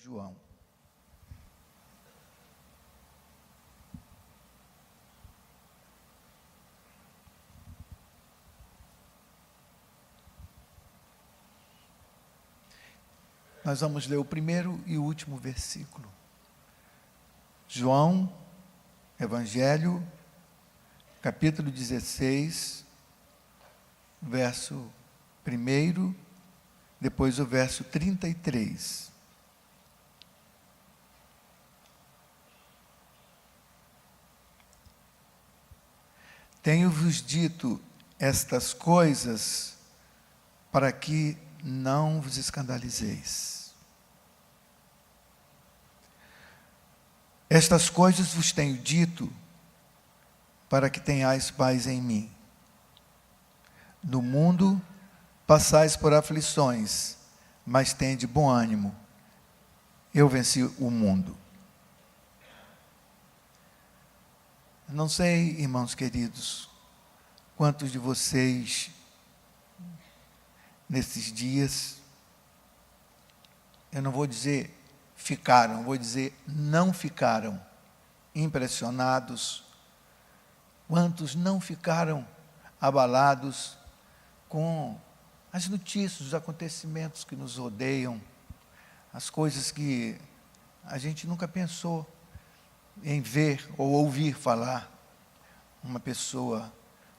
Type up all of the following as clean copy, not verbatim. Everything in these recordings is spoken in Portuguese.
João. Nós vamos ler o primeiro e o último versículo. João, Evangelho, capítulo 16, verso 1, depois o verso 33. Tenho-vos dito estas coisas para que não vos escandalizeis. Estas coisas vos tenho dito para que tenhais paz em mim. No mundo passais por aflições, mas tende bom ânimo. Eu venci o mundo. Não sei, irmãos queridos, quantos de vocês, nesses dias, eu não vou dizer ficaram, vou dizer não ficaram impressionados, quantos não ficaram abalados com as notícias, os acontecimentos que nos rodeiam, as coisas que a gente nunca pensou em ver ou ouvir falar. Uma pessoa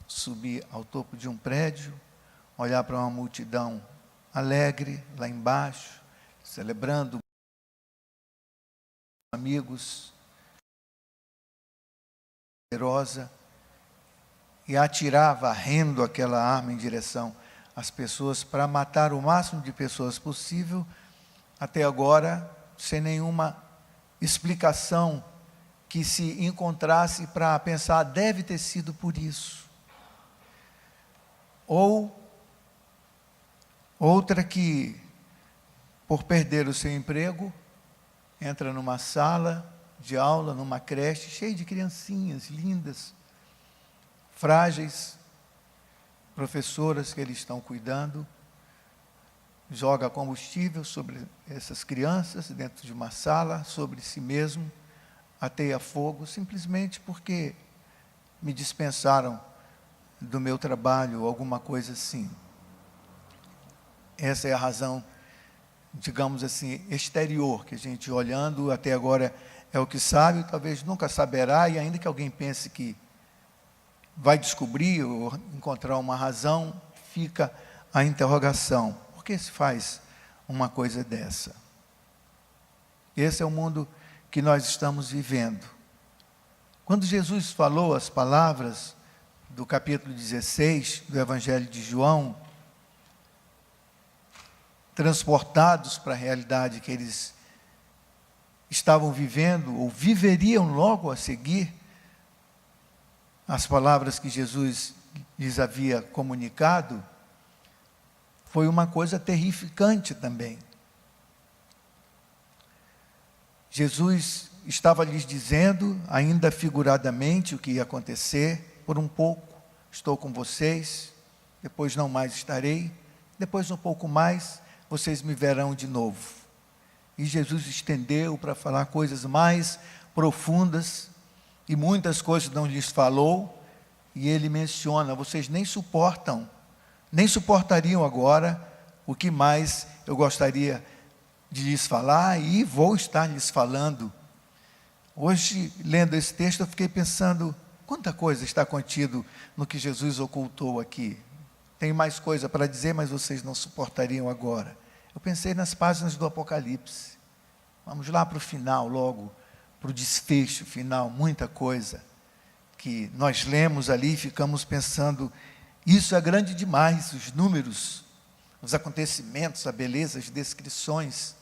subir ao topo de um prédio, olhar para uma multidão alegre lá embaixo, celebrando amigos, poderosa, e atirar varrendo aquela arma em direção às pessoas para matar o máximo de pessoas possível, até agora sem nenhuma explicação que se encontrasse para pensar, deve ter sido por isso. Ou outra que, por perder o seu emprego, entra numa sala de aula, numa creche, cheia de criancinhas lindas, frágeis, professoras que eles estão cuidando, joga combustível sobre essas crianças, dentro de uma sala, sobre si mesmo, ateia fogo, simplesmente porque me dispensaram do meu trabalho, alguma coisa assim. Essa é a razão, digamos assim, exterior, que a gente olhando até agora é o que sabe, talvez nunca saberá, e ainda que alguém pense que vai descobrir ou encontrar uma razão, fica a interrogação. Por que se faz uma coisa dessa? Esse é o mundo que nós estamos vivendo. Quando Jesus falou as palavras do capítulo 16 do Evangelho de João, transportados para a realidade que eles estavam vivendo, ou viveriam logo a seguir, as palavras que Jesus lhes havia comunicado, foi uma coisa terrificante também. Jesus estava lhes dizendo, ainda figuradamente, o que ia acontecer. Por um pouco estou com vocês, depois não mais estarei, depois um pouco mais vocês me verão de novo. E Jesus estendeu para falar coisas mais profundas, e muitas coisas não lhes falou, e ele menciona, vocês nem suportam, nem suportariam agora o que mais eu gostaria de lhes falar, e vou estar lhes falando. Hoje, lendo esse texto, eu fiquei pensando, quanta coisa está contido no que Jesus ocultou aqui. Tem mais coisa para dizer, mas vocês não suportariam agora. Eu pensei nas páginas do Apocalipse. Vamos lá para o final, logo, para o desfecho final, muita coisa que nós lemos ali e ficamos pensando, isso é grande demais, os números, os acontecimentos, a beleza, as descrições,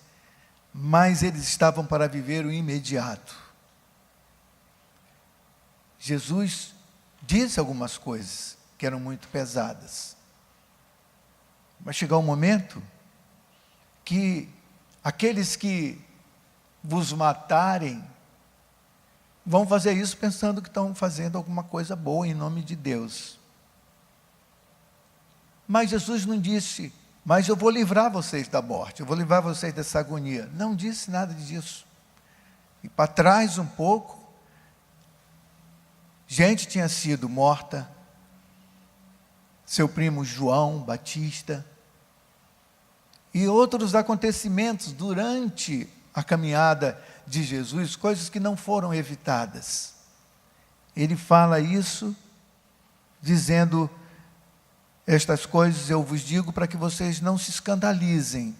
mas eles estavam para viver o imediato. Jesus disse algumas coisas que eram muito pesadas. Vai chegar um momento que aqueles que vos matarem vão fazer isso pensando que estão fazendo alguma coisa boa em nome de Deus. Mas Jesus não disse mas eu vou livrar vocês da morte, eu vou livrar vocês dessa agonia. Não disse nada disso. E para trás um pouco, gente tinha sido morta, seu primo João Batista, e outros acontecimentos durante a caminhada de Jesus, coisas que não foram evitadas. Ele fala isso, dizendo: estas coisas eu vos digo para que vocês não se escandalizem.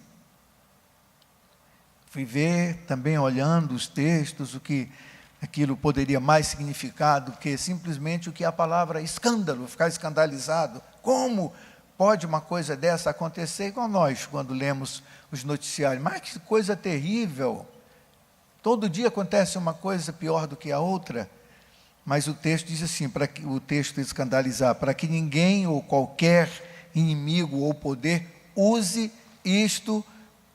Fui ver também, olhando os textos, o que aquilo poderia mais significar do que simplesmente o que a palavra escândalo, ficar escandalizado. Como pode uma coisa dessa acontecer? Igual nós, quando lemos os noticiários. Mas que coisa terrível! Todo dia acontece uma coisa pior do que a outra. Mas o texto diz assim, para que o texto escandalizar, para que ninguém ou qualquer inimigo ou poder use isto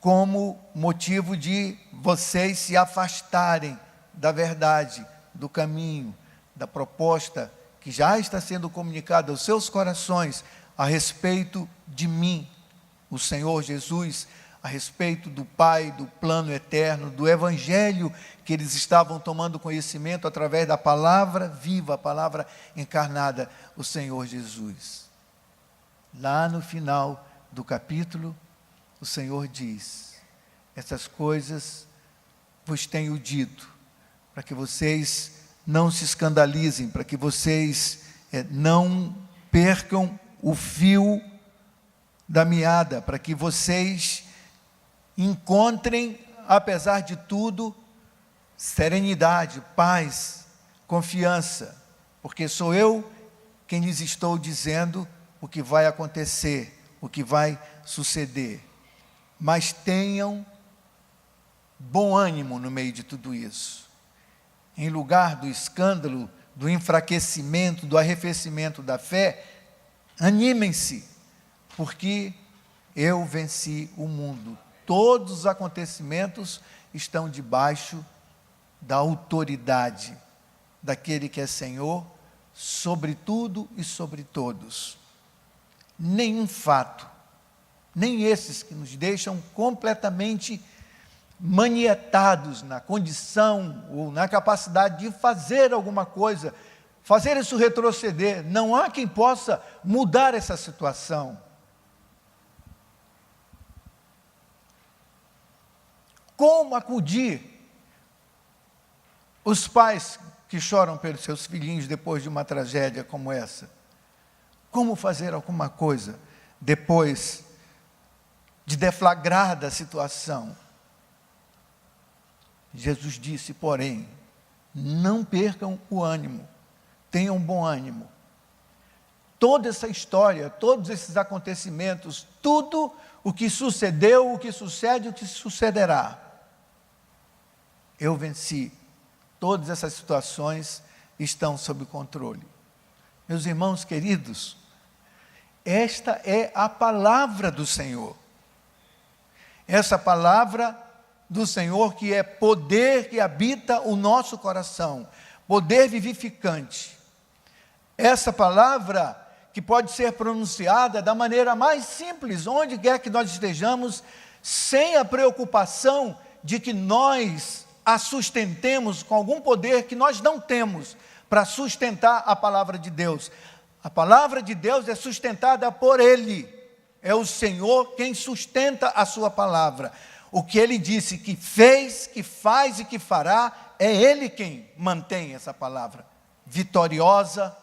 como motivo de vocês se afastarem da verdade, do caminho, da proposta que já está sendo comunicada aos seus corações a respeito de mim, o Senhor Jesus, a respeito do Pai, do plano eterno, do Evangelho que eles estavam tomando conhecimento através da palavra viva, a palavra encarnada, o Senhor Jesus. Lá no final do capítulo, o Senhor diz: essas coisas vos tenho dito, para que vocês não se escandalizem, para que vocês não percam o fio da meada, para que vocês encontrem, apesar de tudo, serenidade, paz, confiança, porque sou eu quem lhes estou dizendo o que vai acontecer, o que vai suceder. Mas tenham bom ânimo no meio de tudo isso. Em lugar do escândalo, do enfraquecimento, do arrefecimento da fé, animem-se, porque eu venci o mundo. Todos os acontecimentos estão debaixo da autoridade daquele que é Senhor sobre tudo e sobre todos. Nenhum fato, nem esses que nos deixam completamente manietados na condição ou na capacidade de fazer alguma coisa, fazer isso retroceder. Não há quem possa mudar essa situação. Como acudir os pais que choram pelos seus filhinhos depois de uma tragédia como essa? Como fazer alguma coisa depois de deflagrada a situação? Jesus disse, porém, não percam o ânimo, tenham bom ânimo. Toda essa história, todos esses acontecimentos, tudo o que sucedeu, o que sucede, o que sucederá, eu venci. Todas essas situações estão sob controle. Meus irmãos queridos, esta é a palavra do Senhor. Essa palavra do Senhor que é poder que habita o nosso coração, poder vivificante. Essa palavra que pode ser pronunciada da maneira mais simples, onde quer que nós estejamos, sem a preocupação de que nós a sustentemos com algum poder que nós não temos para sustentar a palavra de Deus. A palavra de Deus é sustentada por Ele. É o Senhor quem sustenta a sua palavra. O que Ele disse que fez, que faz e que fará, é Ele quem mantém essa palavra vitoriosa,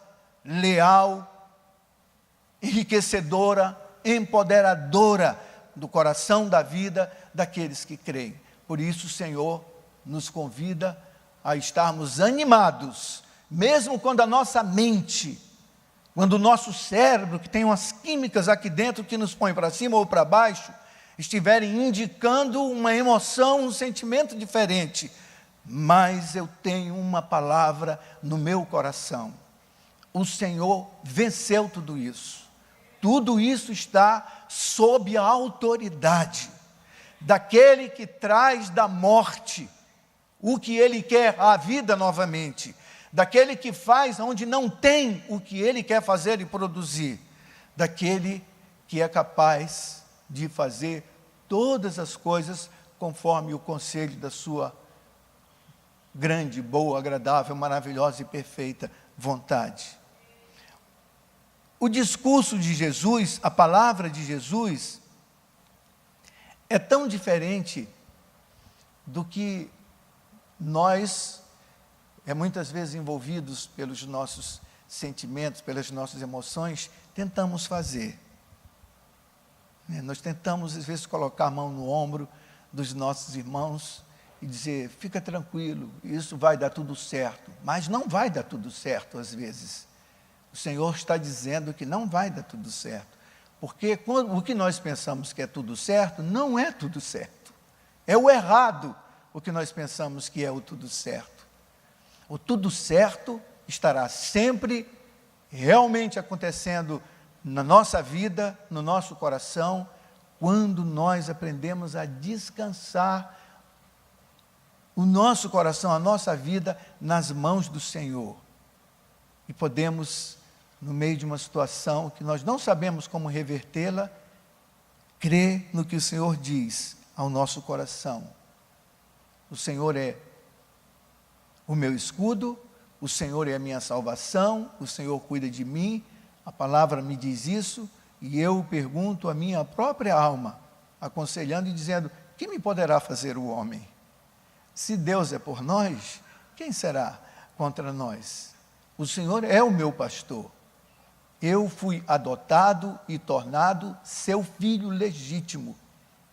leal, enriquecedora, empoderadora do coração, da vida daqueles que creem. Por isso o Senhor nos convida a estarmos animados, mesmo quando a nossa mente, quando o nosso cérebro, que tem umas químicas aqui dentro que nos põe para cima ou para baixo, estiverem indicando uma emoção, um sentimento diferente. Mas eu tenho uma palavra no meu coração. O Senhor venceu tudo isso. Tudo isso está sob a autoridade daquele que traz da morte o que Ele quer, a vida novamente, daquele que faz onde não tem o que Ele quer fazer e produzir, daquele que é capaz de fazer todas as coisas conforme o conselho da sua grande, boa, agradável, maravilhosa e perfeita vontade. O discurso de Jesus, a palavra de Jesus, é tão diferente do que nós, muitas vezes envolvidos pelos nossos sentimentos, pelas nossas emoções, tentamos fazer. Nós tentamos, às vezes, colocar a mão no ombro dos nossos irmãos e dizer, fica tranquilo, isso vai dar tudo certo. Mas não vai dar tudo certo, às vezes. O Senhor está dizendo que não vai dar tudo certo. Porque o que nós pensamos que é tudo certo, não é tudo certo. É o errado o que nós pensamos que é o tudo certo. O tudo certo estará sempre realmente acontecendo na nossa vida, no nosso coração, quando nós aprendemos a descansar o nosso coração, a nossa vida nas mãos do Senhor. E podemos, no meio de uma situação que nós não sabemos como revertê-la, crer no que o Senhor diz ao nosso coração. O Senhor é o meu escudo, o Senhor é a minha salvação, o Senhor cuida de mim, a palavra me diz isso, e eu pergunto à minha própria alma, aconselhando e dizendo, que me poderá fazer o homem? Se Deus é por nós, quem será contra nós? O Senhor é o meu pastor. Eu fui adotado e tornado seu filho legítimo,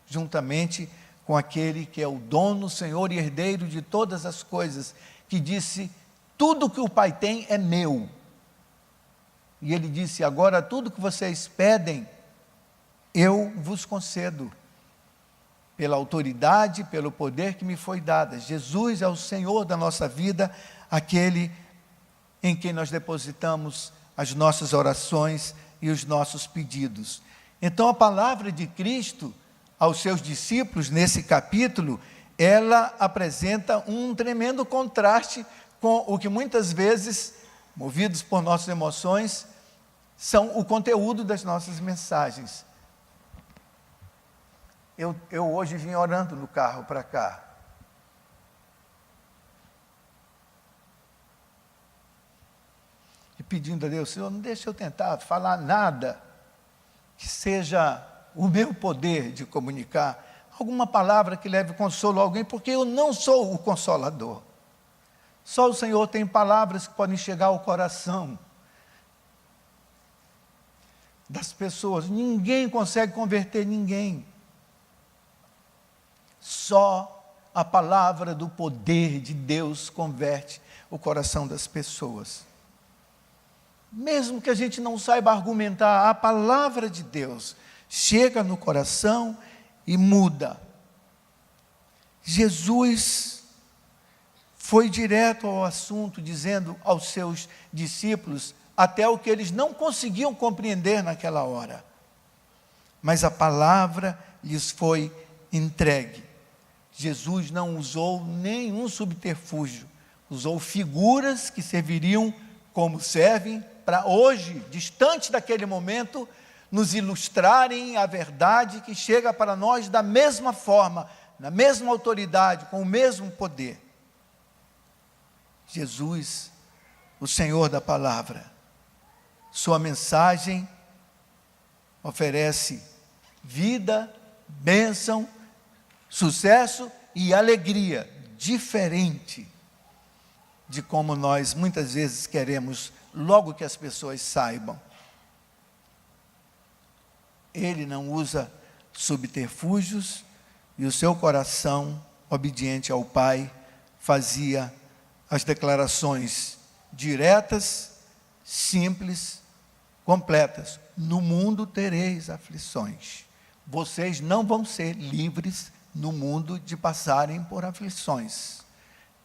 juntamente com aquele que é o dono, Senhor e herdeiro de todas as coisas, que disse, tudo que o Pai tem é meu. E ele disse, agora tudo que vocês pedem, eu vos concedo, pela autoridade, pelo poder que me foi dada. Jesus é o Senhor da nossa vida, aquele em quem nós depositamos as nossas orações e os nossos pedidos. Então a palavra de Cristo aos seus discípulos, nesse capítulo, ela apresenta um tremendo contraste com o que muitas vezes, movidos por nossas emoções, são o conteúdo das nossas mensagens. Eu hoje vim orando no carro para cá. E pedindo a Deus, Senhor, não deixe eu tentar falar nada que seja o meu poder de comunicar, alguma palavra que leve consolo a alguém, porque eu não sou o consolador. Só o Senhor tem palavras que podem chegar ao coração das pessoas. Ninguém consegue converter ninguém. Só a palavra do poder de Deus converte o coração das pessoas. Mesmo que a gente não saiba argumentar, a palavra de Deus chega no coração e muda. Jesus foi direto ao assunto, dizendo aos seus discípulos até o que eles não conseguiam compreender naquela hora. Mas a palavra lhes foi entregue. Jesus não usou nenhum subterfúgio, usou figuras que serviriam como servem para hoje, distante daquele momento, nos ilustrarem a verdade que chega para nós da mesma forma, na mesma autoridade, com o mesmo poder. Jesus, o Senhor da palavra, sua mensagem oferece vida, bênção, sucesso e alegria, diferente de como nós muitas vezes queremos logo que as pessoas saibam. Ele não usa subterfúgios e o seu coração, obediente ao Pai, fazia as declarações diretas, simples, completas. No mundo tereis aflições. Vocês não vão ser livres no mundo de passarem por aflições,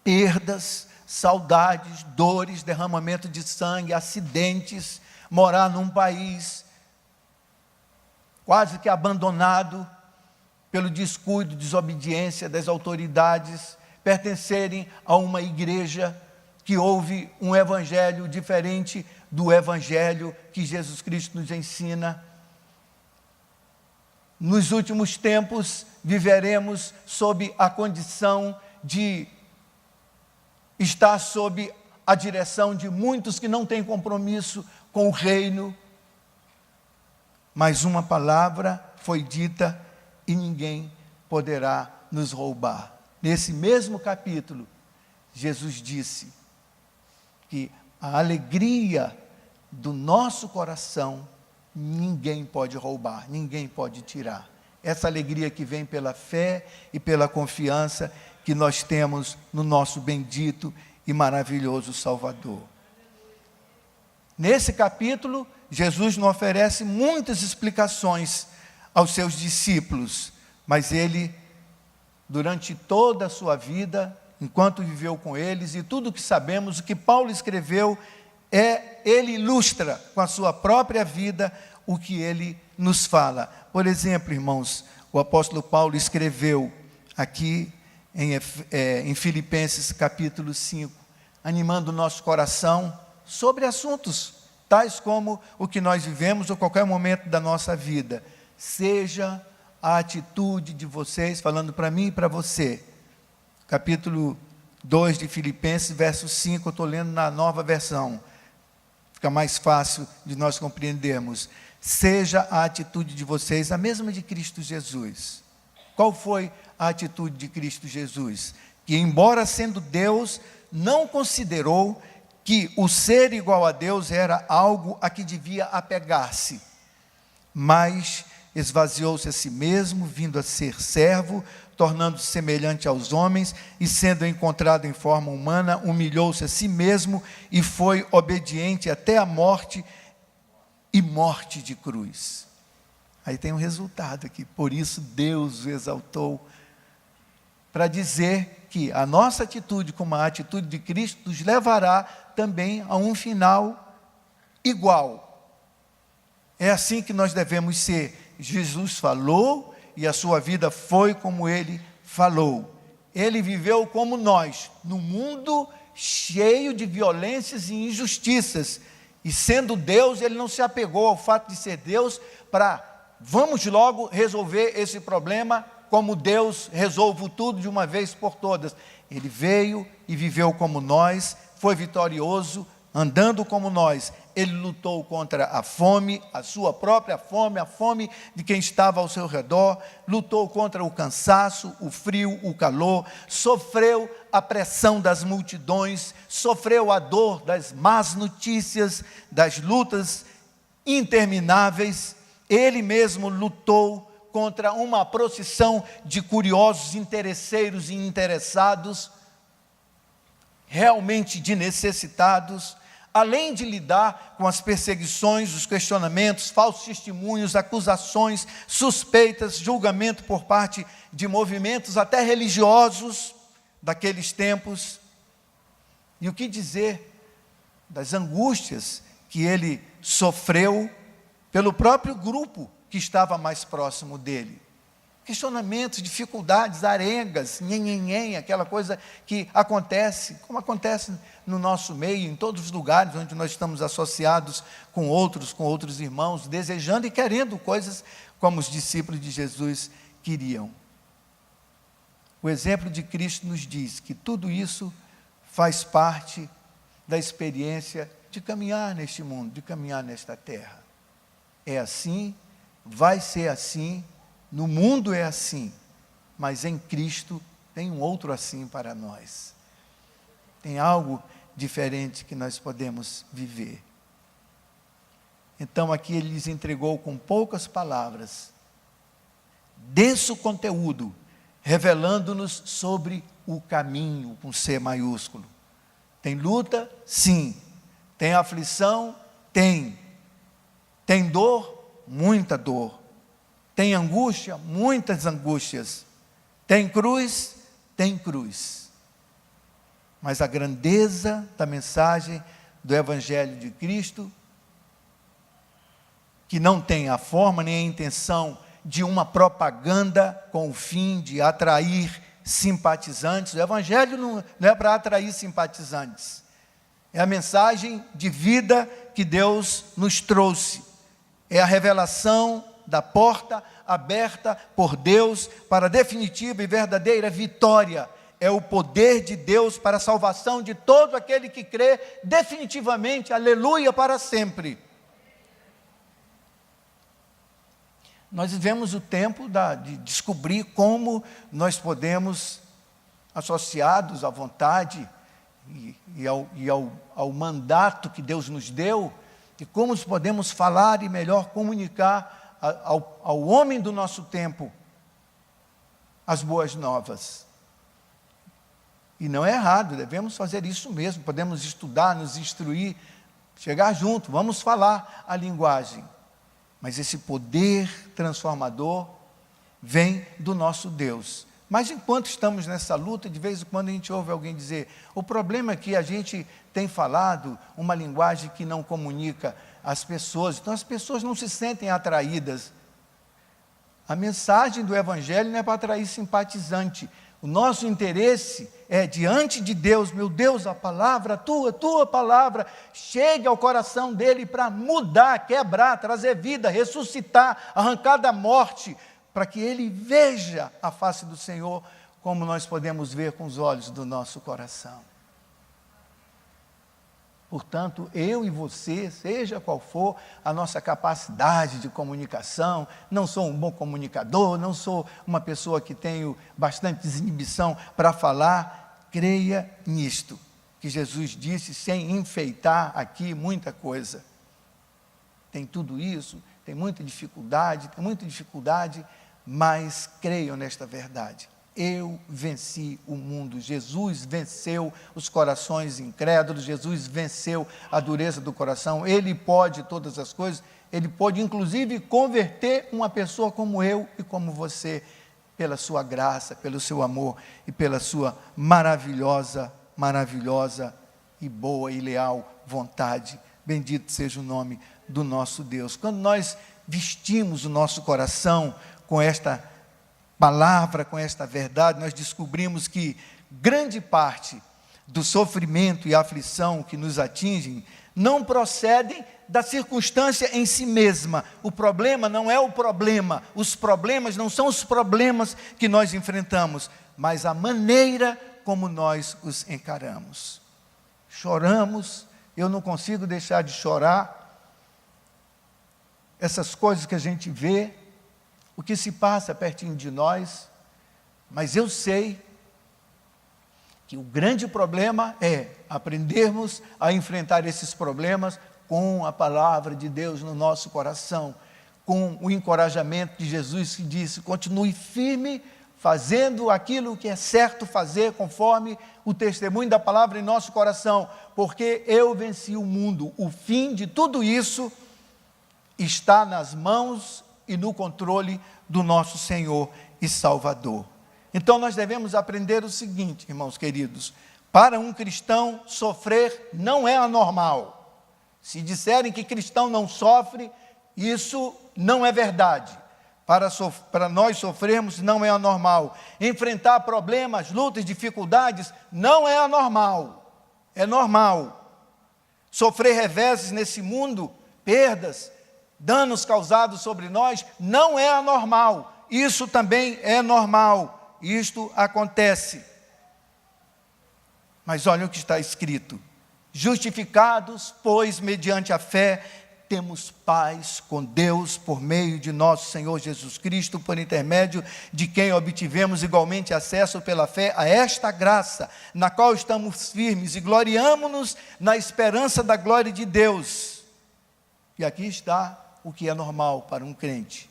perdas, saudades, dores, derramamento de sangue, acidentes, morar num país quase que abandonado pelo descuido, desobediência das autoridades, pertencerem a uma igreja que ouve um evangelho diferente do evangelho que Jesus Cristo nos ensina. nos últimos tempos viveremos sob a condição de estar sob a direção de muitos que não têm compromisso com o reino, mas uma palavra foi dita e ninguém poderá nos roubar. Nesse mesmo capítulo, Jesus disse que a alegria do nosso coração ninguém pode roubar, ninguém pode tirar. Essa alegria que vem pela fé e pela confiança que nós temos no nosso bendito e maravilhoso Salvador. Nesse capítulo, Jesus não oferece muitas explicações aos seus discípulos, mas ele, durante toda a sua vida, enquanto viveu com eles, e tudo o que sabemos, o que Paulo escreveu, ele ilustra com a sua própria vida o que ele nos fala. Por exemplo, irmãos, o apóstolo Paulo escreveu aqui em Filipenses capítulo 5, animando o nosso coração sobre assuntos tais como o que nós vivemos ou qualquer momento da nossa vida. Seja a atitude de vocês, falando para mim e para você. Capítulo 2 de Filipenses, verso 5, eu estou lendo na nova versão. Fica mais fácil de nós compreendermos. Seja a atitude de vocês a mesma de Cristo Jesus. Qual foi a atitude de Cristo Jesus? Que, embora sendo Deus, não considerou que o ser igual a Deus era algo a que devia apegar-se, mas esvaziou-se a si mesmo, vindo a ser servo, tornando-se semelhante aos homens, e sendo encontrado em forma humana, humilhou-se a si mesmo e foi obediente até a morte, e morte de cruz. Aí tem um resultado aqui, por isso Deus o exaltou, para dizer que a nossa atitude, como a atitude de Cristo, nos levará também a um final igual. É assim que nós devemos ser. Jesus falou e a sua vida foi como ele falou. Ele viveu como nós, num mundo cheio de violências e injustiças. E sendo Deus, ele não se apegou ao fato de ser Deus para, vamos logo resolver esse problema, como Deus resolve tudo de uma vez por todas. Ele veio e viveu como nós, foi vitorioso, andando como nós. Ele lutou contra a fome, a sua própria fome, a fome de quem estava ao seu redor, lutou contra o cansaço, o frio, o calor, sofreu a pressão das multidões, sofreu a dor das más notícias, das lutas intermináveis. Ele mesmo lutou contra uma procissão de curiosos, interesseiros e interessados, realmente de necessitados, além de lidar com as perseguições, os questionamentos, falsos testemunhos, acusações, suspeitas, julgamento por parte de movimentos até religiosos daqueles tempos. E o que dizer das angústias que ele sofreu pelo próprio grupo que estava mais próximo dele. Questionamentos, dificuldades, arengas, nhenhenhen, aquela coisa que acontece, como acontece no nosso meio, em todos os lugares onde nós estamos associados com outros irmãos, desejando e querendo coisas como os discípulos de Jesus queriam. O exemplo de Cristo nos diz que tudo isso faz parte da experiência de caminhar neste mundo, de caminhar nesta terra. É assim, vai ser assim, no mundo é assim, mas em Cristo tem um outro assim para nós. Tem algo diferente que nós podemos viver. Então aqui ele lhes entregou com poucas palavras, denso conteúdo, revelando-nos sobre o caminho, com C maiúsculo. Tem luta? Sim. Tem aflição? Tem. Tem dor? Muita dor. Tem angústia? Muitas angústias. Tem cruz? Tem cruz. Mas a grandeza da mensagem do Evangelho de Cristo, que não tem a forma nem a intenção de uma propaganda com o fim de atrair simpatizantes. O Evangelho não é para atrair simpatizantes. É a mensagem de vida que Deus nos trouxe. É a revelação da porta aberta por Deus para a definitiva e verdadeira vitória. É o poder de Deus para a salvação de todo aquele que crê definitivamente, aleluia, para sempre. Nós vivemos o tempo de descobrir como nós podemos, associados à vontade e ao mandato que Deus nos deu, de como podemos falar e melhor comunicar ao homem do nosso tempo as boas novas. E não é errado, devemos fazer isso mesmo, podemos estudar, nos instruir, chegar junto, vamos falar a linguagem. Mas esse poder transformador vem do nosso Deus. Mas enquanto estamos nessa luta, de vez em quando a gente ouve alguém dizer, o problema é que a gente tem falado uma linguagem que não comunica as pessoas, então as pessoas não se sentem atraídas. A mensagem do Evangelho não é para atrair simpatizante. O nosso interesse é diante de Deus, meu Deus, a palavra, a tua palavra, chegue ao coração dele para mudar, quebrar, trazer vida, ressuscitar, arrancar da morte, para que ele veja a face do Senhor, como nós podemos ver com os olhos do nosso coração. Portanto, eu e você, seja qual for a nossa capacidade de comunicação, não sou um bom comunicador, não sou uma pessoa que tenho bastante desinibição para falar, creia nisto, que Jesus disse, sem enfeitar aqui muita coisa. Tem tudo isso, tem muita dificuldade, mas creiam nesta verdade. Eu venci o mundo, Jesus venceu os corações incrédulos, Jesus venceu a dureza do coração, Ele pode todas as coisas, Ele pode inclusive converter uma pessoa como eu e como você, pela sua graça, pelo seu amor e pela sua maravilhosa e boa e leal vontade. Bendito seja o nome do nosso Deus. Quando nós vestimos o nosso coração com esta palavra, com esta verdade, nós descobrimos que grande parte do sofrimento e aflição que nos atingem não procedem da circunstância em si mesma. O problema não é o problema, os problemas não são os problemas que nós enfrentamos, mas a maneira como nós os encaramos. Choramos, eu não consigo deixar de chorar, essas coisas que a gente vê, o que se passa pertinho de nós, mas eu sei que o grande problema é aprendermos a enfrentar esses problemas com a palavra de Deus no nosso coração, com o encorajamento de Jesus que disse, continue firme, fazendo aquilo que é certo fazer, conforme o testemunho da palavra em nosso coração, porque eu venci o mundo. O fim de tudo isso está nas mãos e no controle do nosso Senhor e Salvador. Então nós devemos aprender o seguinte, irmãos queridos, para um cristão sofrer não é anormal. Se disserem que cristão não sofre, isso não é verdade. Para nós sofrermos não é anormal. Enfrentar problemas, lutas, dificuldades, não é anormal. É normal. Sofrer reveses nesse mundo, perdas, danos causados sobre nós, não é anormal. Isso também é normal. Isto acontece. Mas olha o que está escrito. Justificados, pois, mediante a fé, temos paz com Deus por meio de nosso Senhor Jesus Cristo, por intermédio de quem obtivemos igualmente acesso pela fé a esta graça, na qual estamos firmes e gloriamo-nos na esperança da glória de Deus. E aqui está o que é normal para um crente.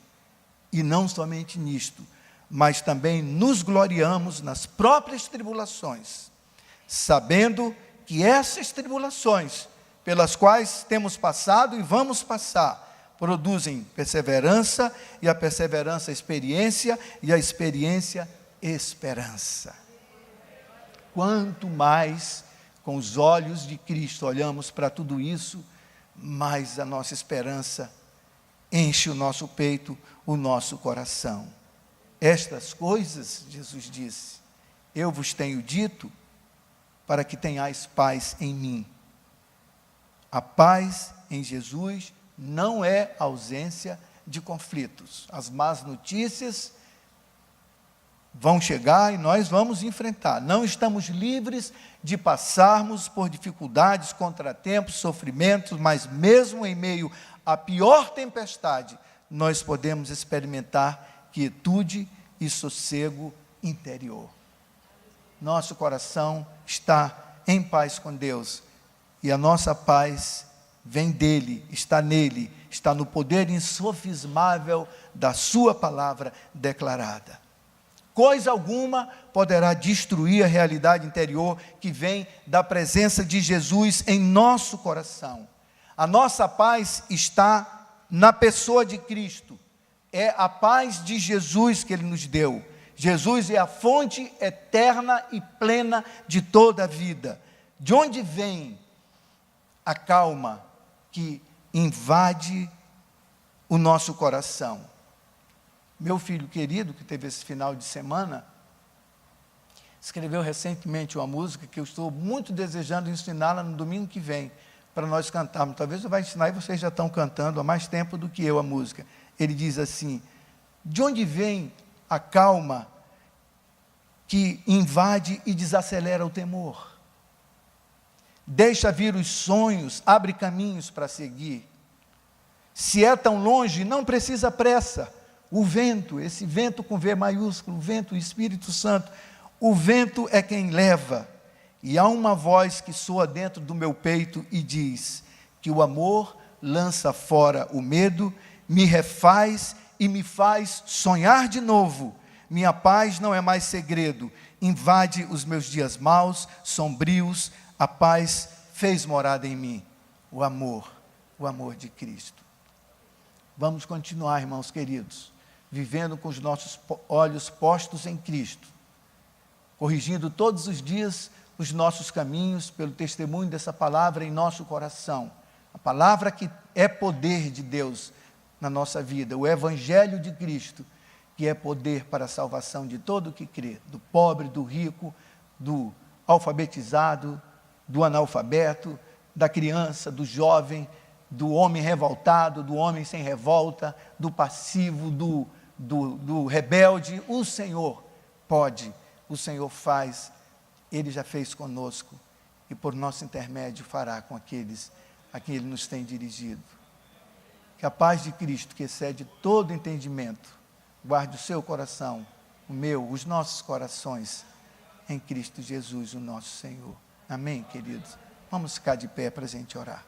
E não somente nisto, mas também nos gloriamos nas próprias tribulações, sabendo que essas tribulações, pelas quais temos passado e vamos passar, produzem perseverança, e a perseverança experiência, e a experiência esperança. Quanto mais com os olhos de Cristo olhamos para tudo isso, mais a nossa esperança enche o nosso peito, o nosso coração. Estas coisas, Jesus disse, eu vos tenho dito, para que tenhais paz em mim. A paz em Jesus não é ausência de conflitos. As más notícias vão chegar e nós vamos enfrentar. Não estamos livres de passarmos por dificuldades, contratempos, sofrimentos, mas mesmo em meio à pior tempestade, nós podemos experimentar quietude e sossego interior. Nosso coração está em paz com Deus e a nossa paz vem dele, está nele, está no poder insofismável da sua palavra declarada. Coisa alguma poderá destruir a realidade interior que vem da presença de Jesus em nosso coração. A nossa paz está na pessoa de Cristo. É a paz de Jesus que Ele nos deu. Jesus é a fonte eterna e plena de toda a vida. De onde vem a calma que invade o nosso coração? Meu filho querido, que teve esse final de semana, escreveu recentemente uma música que eu estou muito desejando ensiná-la no domingo que vem, para nós cantarmos. Talvez eu vá ensinar e vocês já estão cantando há mais tempo do que eu a música. Ele diz assim: de onde vem a calma que invade e desacelera o temor? Deixa vir os sonhos, abre caminhos para seguir. Se é tão longe, não precisa pressa. O vento, esse vento com V maiúsculo, o vento, o Espírito Santo, o vento é quem leva. E há uma voz que soa dentro do meu peito e diz que o amor lança fora o medo, me refaz e me faz sonhar de novo. Minha paz não é mais segredo, invade os meus dias maus, sombrios, a paz fez morada em mim. O amor de Cristo. Vamos continuar, irmãos queridos, vivendo com os nossos olhos postos em Cristo, corrigindo todos os dias os nossos caminhos pelo testemunho dessa palavra em nosso coração. A palavra que é poder de Deus na nossa vida, o Evangelho de Cristo, que é poder para a salvação de todo o que crê, do pobre, do rico, do alfabetizado, do analfabeto, da criança, do jovem, do homem revoltado, do homem sem revolta, do passivo, do rebelde. O Senhor pode, o Senhor faz, Ele já fez conosco e por nosso intermédio fará com aqueles a quem Ele nos tem dirigido. Que a paz de Cristo, que excede todo entendimento, guarde o seu coração, o meu, os nossos corações, em Cristo Jesus, o nosso Senhor. Amém, queridos? Vamos ficar de pé para a gente orar.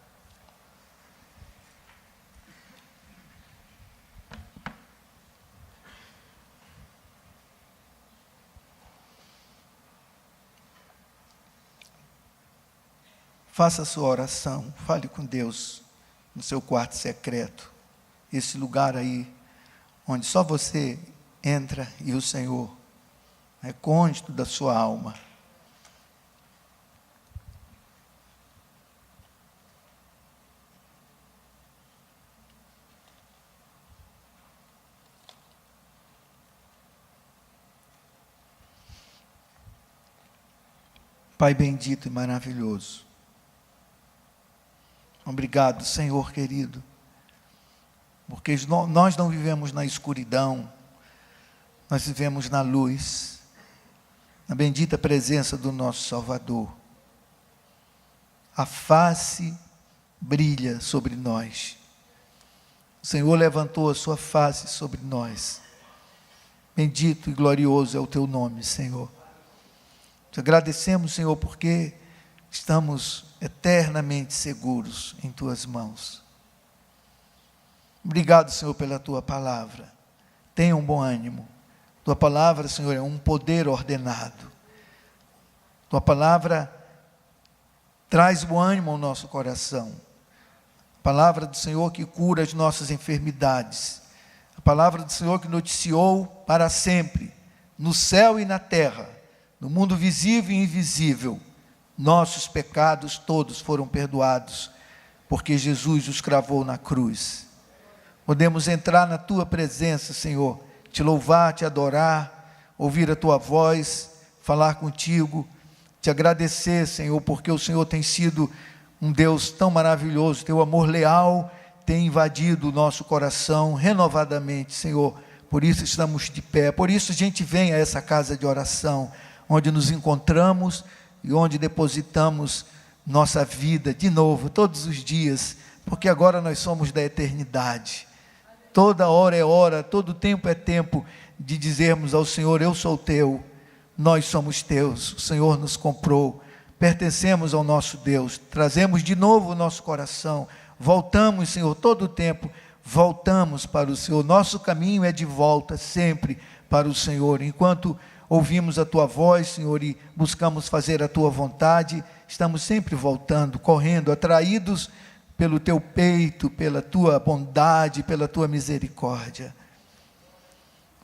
Faça a sua oração, fale com Deus no seu quarto secreto, esse lugar aí, onde só você entra e o Senhor, recôndito da sua alma. Pai bendito e maravilhoso, obrigado, Senhor querido, porque nós não vivemos na escuridão, nós vivemos na luz, na bendita presença do nosso Salvador. A face brilha sobre nós. O Senhor levantou a sua face sobre nós. Bendito e glorioso é o teu nome, Senhor. Te agradecemos, Senhor, porque estamos eternamente seguros em tuas mãos. Obrigado, Senhor, pela tua palavra. Tenha um bom ânimo. Tua palavra, Senhor, é um poder ordenado. Tua palavra traz bom ânimo ao nosso coração. A palavra do Senhor que cura as nossas enfermidades. A palavra do Senhor que noticiou para sempre, no céu e na terra, no mundo visível e invisível, nossos pecados todos foram perdoados, porque Jesus os cravou na cruz. Podemos entrar na tua presença, Senhor, te louvar, te adorar, ouvir a tua voz, falar contigo, te agradecer, Senhor, porque o Senhor tem sido um Deus tão maravilhoso, teu amor leal tem invadido o nosso coração renovadamente, Senhor. Por isso estamos de pé, por isso a gente vem a essa casa de oração, onde nos encontramos e onde depositamos nossa vida de novo, todos os dias, porque agora nós somos da eternidade. Toda hora é hora, todo tempo é tempo de dizermos ao Senhor: eu sou teu, nós somos teus, o Senhor nos comprou, pertencemos ao nosso Deus, trazemos de novo o nosso coração, voltamos, Senhor, todo o tempo, voltamos para o Senhor, nosso caminho é de volta sempre para o Senhor, enquanto ouvimos a Tua voz, Senhor, e buscamos fazer a Tua vontade, estamos sempre voltando, correndo, atraídos pelo Teu peito, pela Tua bondade, pela Tua misericórdia.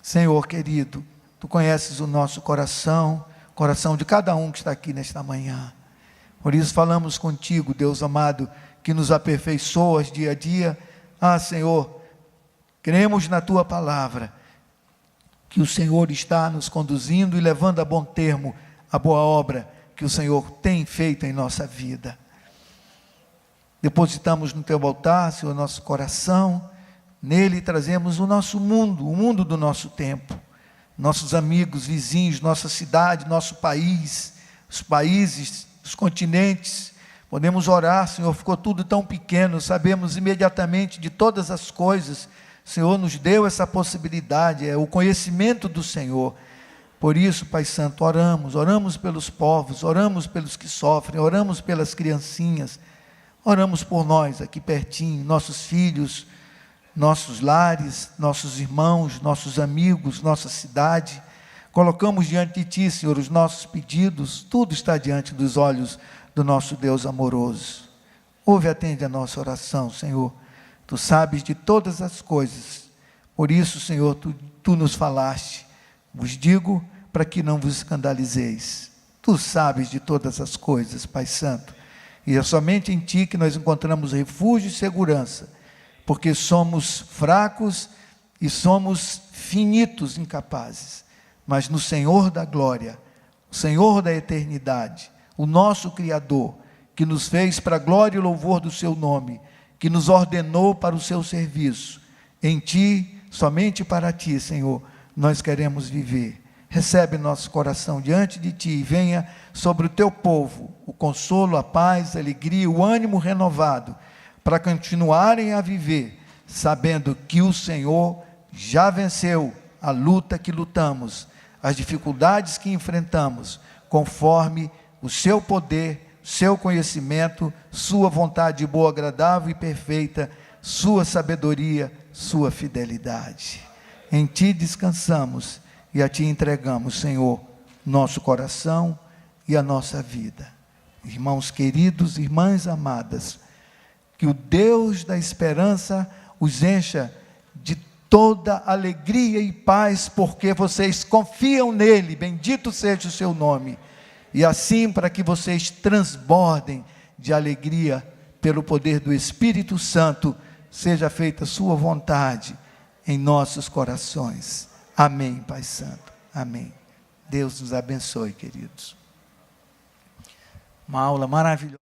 Senhor querido, Tu conheces o nosso coração, coração de cada um que está aqui nesta manhã, por isso falamos contigo, Deus amado, que nos aperfeiçoas dia a dia. Senhor, cremos na Tua palavra, que o Senhor está nos conduzindo e levando a bom termo a boa obra que o Senhor tem feito em nossa vida. Depositamos no Teu altar, Senhor, nosso coração, nele trazemos o nosso mundo, o mundo do nosso tempo, nossos amigos, vizinhos, nossa cidade, nosso país, os países, os continentes. Podemos orar, Senhor, ficou tudo tão pequeno, sabemos imediatamente de todas as coisas. O Senhor nos deu essa possibilidade, é o conhecimento do Senhor. Por isso, Pai Santo, oramos pelos povos, oramos pelos que sofrem, oramos pelas criancinhas, oramos por nós aqui pertinho, nossos filhos, nossos lares, nossos irmãos, nossos amigos, nossa cidade. Colocamos diante de Ti, Senhor, os nossos pedidos, tudo está diante dos olhos do nosso Deus amoroso. Ouve e atende a nossa oração, Senhor. Tu sabes de todas as coisas, por isso, Senhor, Tu nos falaste. Vos digo para que não vos escandalizeis. Tu sabes de todas as coisas, Pai Santo, e é somente em Ti que nós encontramos refúgio e segurança, porque somos fracos e somos finitos, incapazes, mas no Senhor da glória, o Senhor da eternidade, o nosso Criador, que nos fez para a glória e louvor do Seu nome, que nos ordenou para o Seu serviço, em Ti, somente para Ti, Senhor, nós queremos viver. Recebe nosso coração diante de Ti e venha sobre o Teu povo o consolo, a paz, a alegria, o ânimo renovado, para continuarem a viver, sabendo que o Senhor já venceu a luta que lutamos, as dificuldades que enfrentamos, conforme o Seu poder, Seu conhecimento, Sua vontade boa, agradável e perfeita, Sua sabedoria, Sua fidelidade. Em Ti descansamos e a Ti entregamos, Senhor, nosso coração e a nossa vida. Irmãos queridos, irmãs amadas, que o Deus da esperança os encha de toda alegria e paz, porque vocês confiam nele, bendito seja o seu nome, e assim para que vocês transbordem de alegria pelo poder do Espírito Santo, seja feita a sua vontade em nossos corações. Amém, Pai Santo, amém. Deus nos abençoe, queridos. Uma aula maravilhosa.